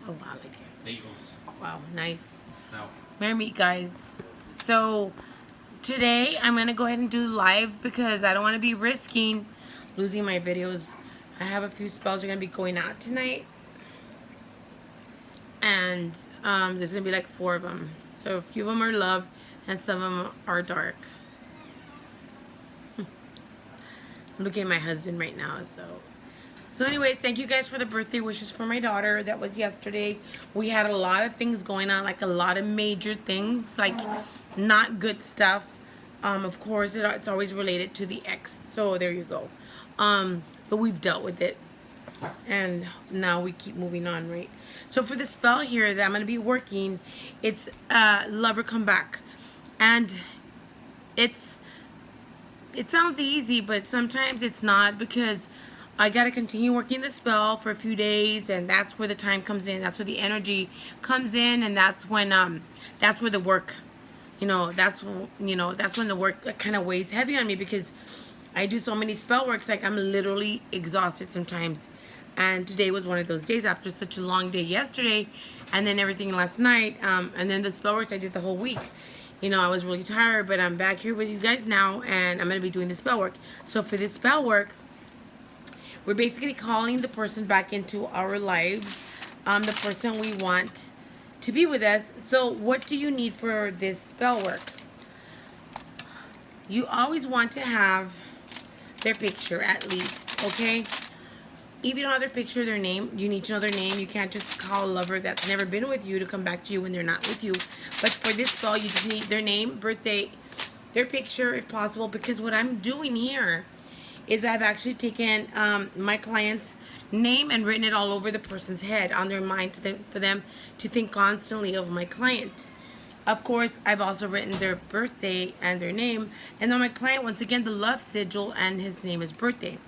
Oh, I like it. Bagels. Wow, nice. No. Merry meet, guys. So today I'm gonna go ahead and do live because I don't want to be risking losing my videos. I have a few spells that are gonna be going out tonight, and there's gonna be like 4 of them. So a few of them are love, and some of them are dark. I'm looking at my husband right now, so anyways, thank you guys for the birthday wishes for my daughter. That was yesterday. We had a lot of things going on, like a lot of major things, like not good stuff. Of course, it's always related to the ex. So there you go. But we've dealt with it, and now we keep moving on, right? So for the spell here that I'm gonna be working, it's lover come back, and it's it sounds easy, but sometimes it's not because I got to continue working the spell for a few days, and that's where the time comes in. That's where the energy comes in, and that's where the work, that's when the work kind of weighs heavy on me because I do so many spell works, like I'm literally exhausted sometimes. And today was one of those days after such a long day yesterday, and then everything last night, and then the spell works I did the whole week. I was really tired, but I'm back here with you guys now, and I'm going to be doing the spell work. So for this spell work, we're basically calling the person back into our lives, the person we want to be with us. So what do you need for this spell work? You always want to have their picture at least, okay? If you don't have their picture, their name, you need to know their name. You can't just call a lover that's never been with you to come back to you when they're not with you. But for this spell, you just need their name, birthday, their picture if possible. Because what I'm doing here is I've actually taken my client's name and written it all over the person's head, on their mind, for them to think constantly of my client. Of course, I've also written their birthday and their name. And then my client, once again, the love sigil, and his name is birthday.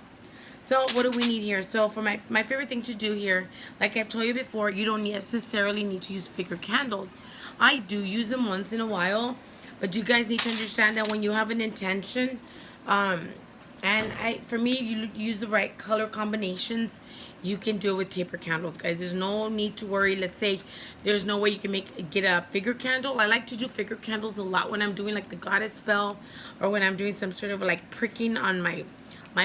So what do we need here? So for my favorite thing to do here, like I've told you before, you don't necessarily need to use figure candles. I do use them once in a while, but you guys need to understand that when you have an intention, for me, you use the right color combinations, you can do it with taper candles, guys. There's no need to worry. Let's say there's no way you can get a figure candle. I like to do figure candles a lot when I'm doing like the goddess spell, or when I'm doing some sort of like pricking on my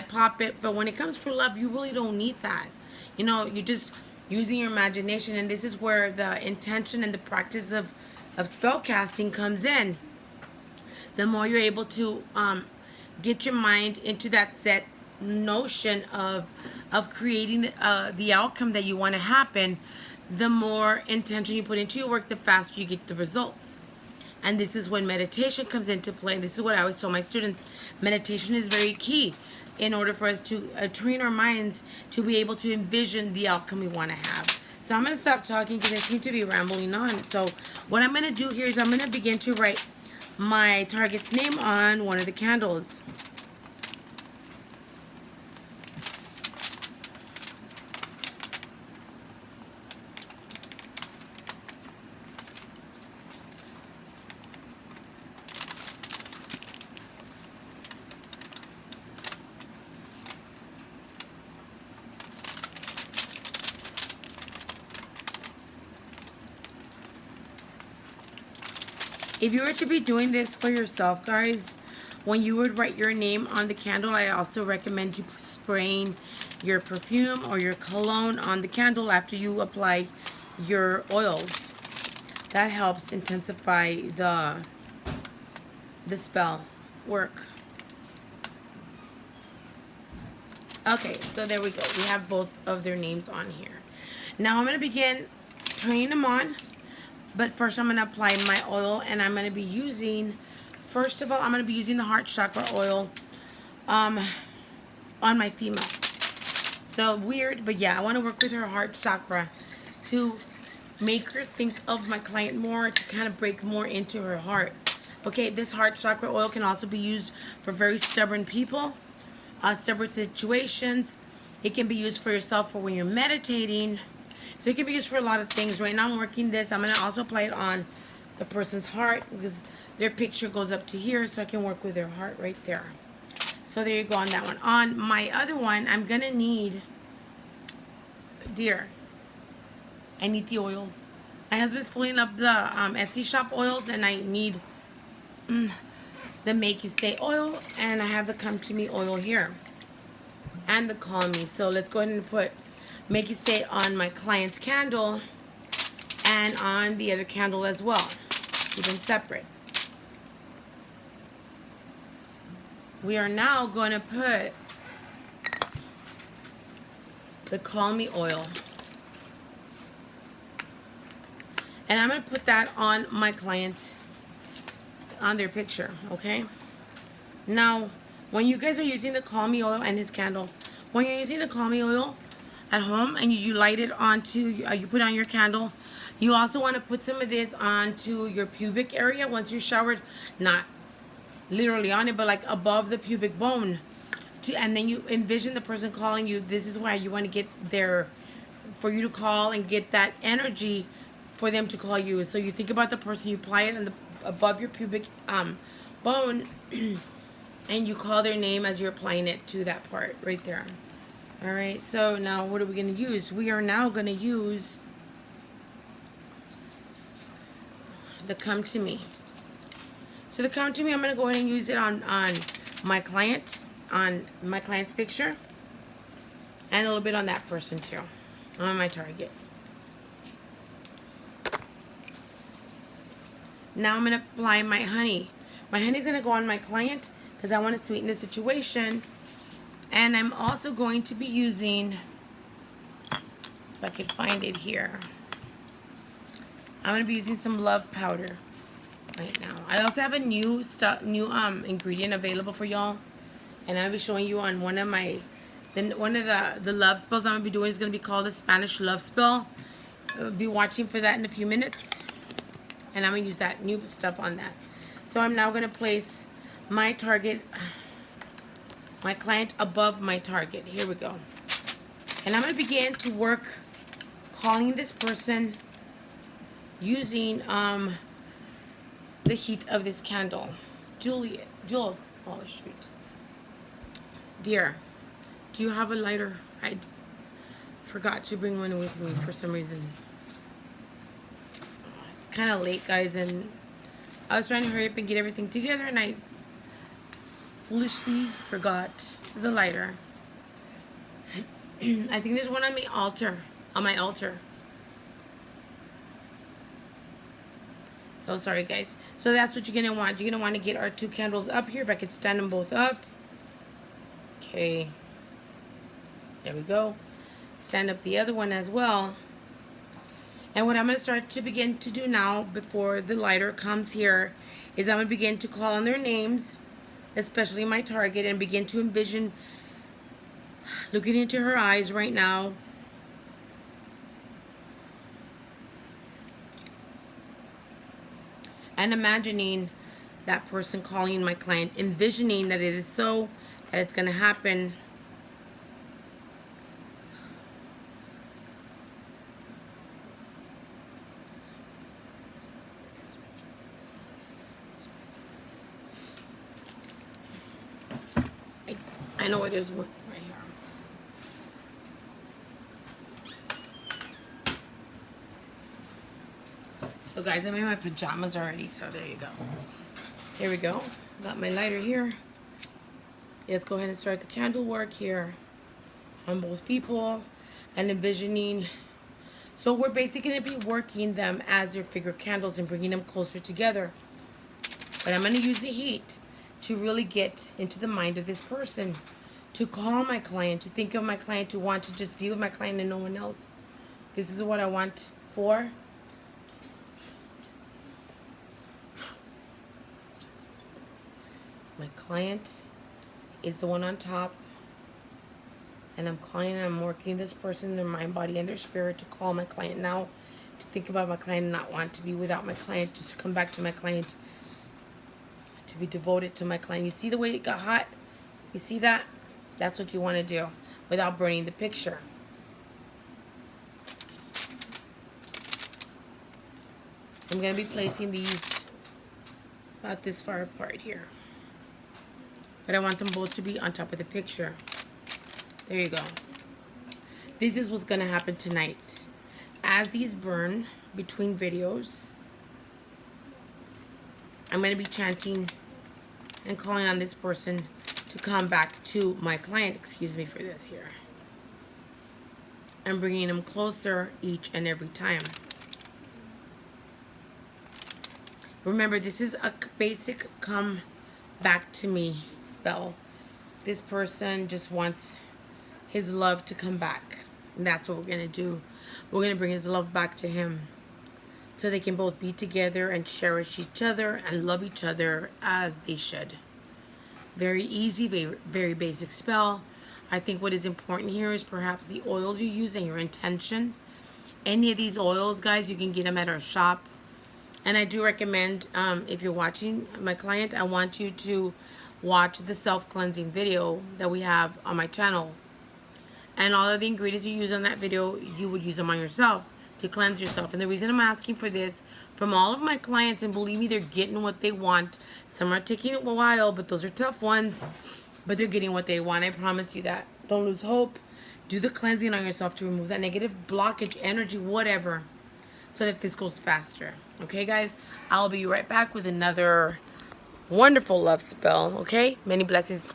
puppet. But when it comes for love, you really don't need that. You're just using your imagination, and this is where the intention and the practice of spell casting comes in. The more you're able to get your mind into that set notion of creating the outcome that you want to happen, the more intention you put into your work, the faster you get the results. And this is when meditation comes into play. This is what I always tell my students. Meditation is very key in order for us to train our minds to be able to envision the outcome we want to have. So I'm going to stop talking because I seem to be rambling on. So what I'm going to do here is I'm going to begin to write my target's name on one of the candles. If you were to be doing this for yourself, guys, when you would write your name on the candle, I also recommend you spraying your perfume or your cologne on the candle after you apply your oils. That helps intensify the spell work. Okay, so there we go. We have both of their names on here. Now I'm going to begin turning them on. But first I'm going to apply my oil, and I'm going to be using, first of all, I'm going to be using the heart chakra oil on my female. So weird, but yeah, I want to work with her heart chakra to make her think of my client more, to kind of break more into her heart. Okay, this heart chakra oil can also be used for very stubborn people, stubborn situations. It can be used for yourself for when you're meditating. So it can be used for a lot of things. Right now I'm working this. I'm going to also apply it on the person's heart because their picture goes up to here, so I can work with their heart right there. So there you go on that one. On my other one, I'm going to need, dear, I need the oils. My husband's filling up the Etsy shop oils, and I need the Make You Stay oil, and I have the Come To Me oil here, and the Calm Me. So let's go ahead and put Make You Stay on my client's candle, and on the other candle as well. Keep them separate. We are now going to put the Calm Me oil. And I'm going to put that on my client, on their picture, okay? Now, when you guys are using the Calm Me oil and his candle, when you're using the Calm Me oil at home and you light it onto, you put on your candle, you also want to put some of this onto your pubic area once you're showered, not literally on it, but like above the pubic bone. And then you envision the person calling you. This is why you want to get there, for you to call and get that energy for them to call you. So you think about the person, you apply it above your pubic bone, and you call their name as you're applying it to that part right there. All right, so now what are we going to use? We are now going to use the Come To Me. So the Come To Me, I'm going to go ahead and use it on my client, on my client's picture, and a little bit on that person too, on my target. Now I'm going to apply my honey. My honey's going to go on my client because I want to sweeten the situation. And I'm also going to be using, if I can find it here, I'm going to be using some Love Powder right now. I also have a new ingredient available for y'all, and I'll be showing you on one of my, one of the love spells I'm going to be doing is going to be called the Spanish Love Spell. I'll be watching for that in a few minutes. And I'm going to use that new stuff on that. So I'm now going to place my target, my client above my target. Here we go. And I'm going to begin to work calling this person using the heat of this candle. Jules, oh shoot. Dear, do you have a lighter? I forgot to bring one with me for some reason. Kind of late, guys, and I was trying to hurry up and get everything together, and I foolishly forgot the lighter. I think there's one on my altar. So sorry, guys. So that's what you're gonna want. You're gonna want to get our two candles up here. If I could stand them both up. Okay. There we go. Stand up the other one as well. And what I'm going to start to begin to do now, before the lighter comes here, is I'm going to begin to call on their names, especially my target, and begin to envision looking into her eyes right now. And imagining that person calling my client, envisioning that it is so, that it's going to happen. I know where there's one right here. So guys, I'm in my pajamas already, so there you go. Here we go. Got my lighter here. Let's go ahead and start the candle work here on both people and envisioning. So we're basically going to be working them as their figure candles and bringing them closer together. But I'm going to use the heat to really get into the mind of this person, to call my client, to think of my client, to want to just be with my client and no one else. This is what I want for. My client is the one on top, and I'm calling and I'm working this person in their mind, body, and their spirit to call my client now, to think about my client and not want to be without my client, just to come back to my client, to be devoted to my client. You see the way it got hot? You see that? That's what you want to do without burning the picture. I'm going to be placing these about this far apart here. But I want them both to be on top of the picture. There you go. This is what's going to happen tonight. as these burn between videos, I'm going to be chanting and calling on this person to come back to my client, excuse me for this here. I'm bringing them closer each and every time. Remember, this is a basic come back to me spell. This person just wants his love to come back. And that's what we're going to do. We're going to bring his love back to him, so they can both be together and cherish each other and love each other as they should. Very easy, very, very basic spell. I think what is important here is perhaps the oils you use and your intention. Any of these oils, guys, you can get them at our shop. And I do recommend, if you're watching my client, I want you to watch the self-cleansing video that we have on my channel. And all of the ingredients you use on that video, you would use them on yourself to cleanse yourself. And the reason I'm asking for this from all of my clients, and believe me, they're getting what they want. Some are taking a while, but those are tough ones. But they're getting what they want. I promise you that. Don't lose hope. Do the cleansing on yourself to remove that negative blockage, energy, whatever, so that this goes faster. Okay, guys? I'll be right back with another wonderful love spell. Okay? Many blessings.